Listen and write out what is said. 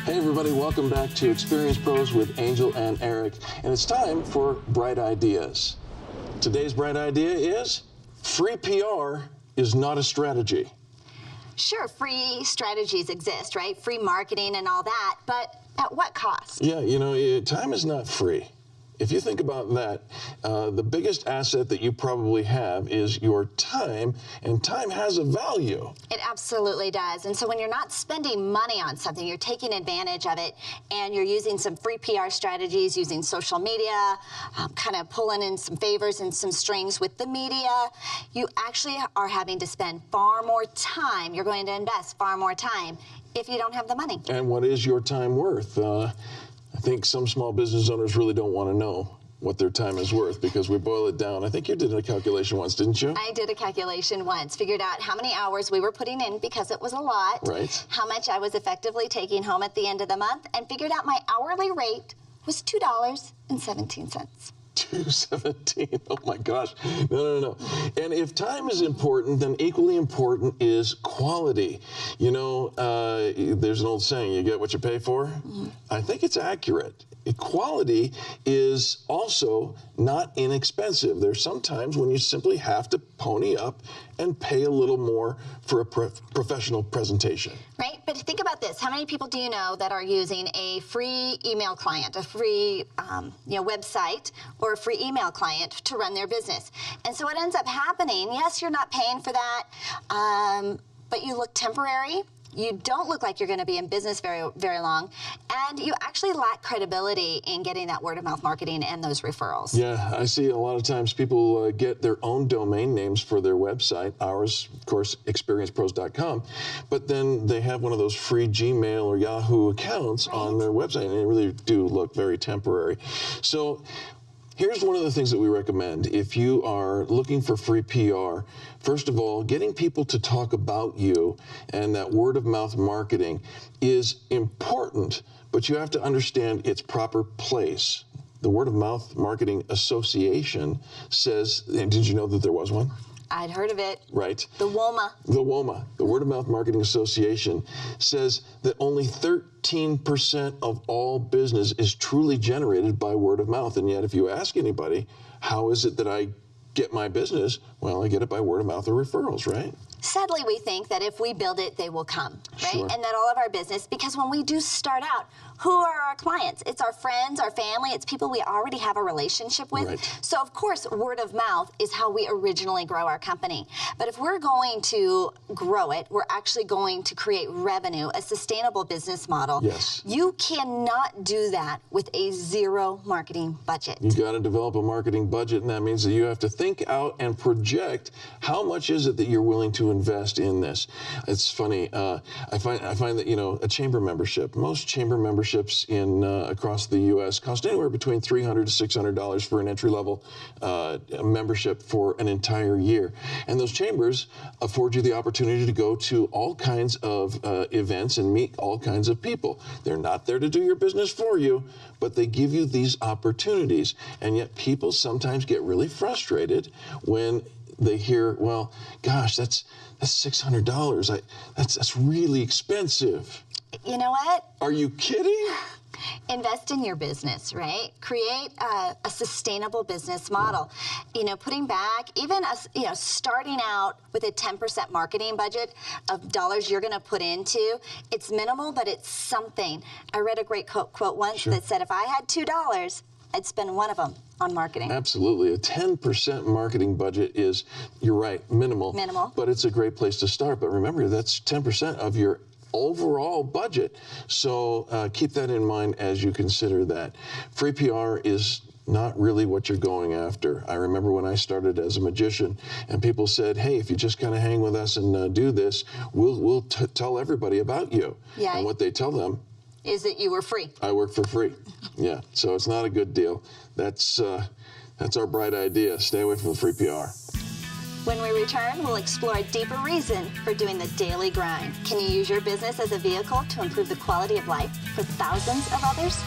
Hey everybody, welcome back to Experience Pros with Angel and Eric, and it's time for Bright Ideas. Today's bright idea is free PR is not a strategy. Sure, free strategies exist, right? Free marketing and all that, but at what cost? Yeah, you know, time is not free. If you think about that, the biggest asset that you probably have is your time, and time has a value. It absolutely does. And so when you're not spending money on something, you're taking advantage of it, and you're using some free PR strategies, using social media, kind of pulling in some favors and some strings with the media, you actually are having to spend far more time. You're going to invest far more time if you don't have the money. And what is your time worth? I think some small business owners really don't want to know what their time is worth because we boil it down. I think you did a calculation once, didn't you? I did a calculation once, figured out how many hours we were putting in because it was a lot, right? How much I was effectively taking home at the end of the month, and figured out my hourly rate was $2.17. $2.17. Oh my gosh. No. And if time is important, then equally important is quality. You know, there's an old saying, you get what you pay for. Mm-hmm. I think it's accurate. Quality is also not inexpensive. There's some times when you simply have to pony up and pay a little more for a professional presentation. Right, but think about this. How many people do you know that are using a free email client, a free website, or a free email client to run their business? And so what ends up happening, yes, you're not paying for that, but you look temporary. You don't look like you're going to be in business very, very long, and you actually lack credibility in getting that word-of-mouth marketing and those referrals. Yeah, I see a lot of times people get their own domain names for their website, ours, of course, experiencepros.com, but then they have one of those free Gmail or Yahoo accounts on their website, and they really do look very temporary. So here's one of the things that we recommend. If you are looking for free PR, first of all, getting people to talk about you and that word-of-mouth marketing is important, but you have to understand its proper place. The Word-of-Mouth Marketing Association says, did you know that there was one? I'd heard of it. Right. The WOMA. The WOMA, the Word-of-Mouth Marketing Association, says that only 13% of all business is truly generated by word of mouth. And yet, if you ask anybody, how is it that I get my business? Well, I get it by word of mouth or referrals, right? Sadly, we think that if we build it, they will come, right? Sure. And that all of our business, because when we do start out, who are our clients? It's our friends, our family, it's people we already have a relationship with. Right. So, of course, word of mouth is how we originally grow our company. But if we're going to grow it, we're actually going to create revenue, a sustainable business model. Yes. You cannot do that with a zero marketing budget. You got to develop a marketing budget, and that means that you have to think out and project how much is it that you're willing to invest in this. It's funny. I find that, you know, a chamber membership, most chamber memberships in across the U.S. cost anywhere between $300 to $600 for an entry-level membership for an entire year. And those chambers afford you the opportunity to go to all kinds of events and meet all kinds of people. They're not there to do your business for you, but they give you these opportunities. And yet people sometimes get really frustrated when they hear, well, gosh, that's $600. That's really expensive. You know what? Are you kidding? Invest in your business, right? Create a sustainable business model. You know, putting back, even starting out with a 10% marketing budget of dollars you're going to put into, it's minimal, but it's something. I read a great quote once that said, if I had $2, I'd spend one of them on marketing. Absolutely. A 10% marketing budget is, you're right, minimal. Minimal. But it's a great place to start. But remember, that's 10% of your overall budget. So keep that in mind as you consider that. Free PR is not really what you're going after. I remember when I started as a magician and people said, hey, if you just kind of hang with us and do this, we'll tell everybody about you. Yeah. And what they tell them is that you were free. I work for free. Yeah, so it's not a good deal. That's our bright idea. Stay away from the free PR. When we return, we'll explore a deeper reason for doing the daily grind. Can you use your business as a vehicle to improve the quality of life for thousands of others?